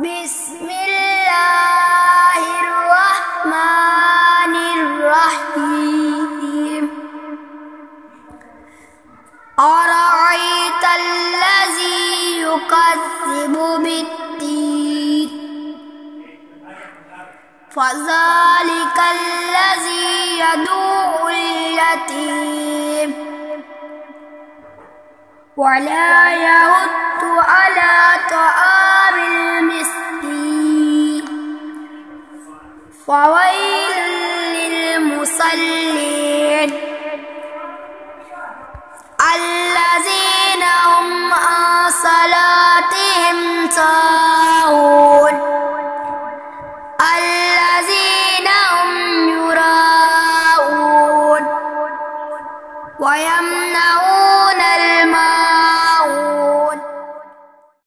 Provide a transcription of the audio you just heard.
بسم الله الرحمن الرحيم أرأيت الذي يكذب بالدين فذلك الذي يدعو اليتيم ولا يحض على طعام المسكين فويل للمصلين الذين هم عن صلاتهم ساهون الذين هم يراءون ويمنعون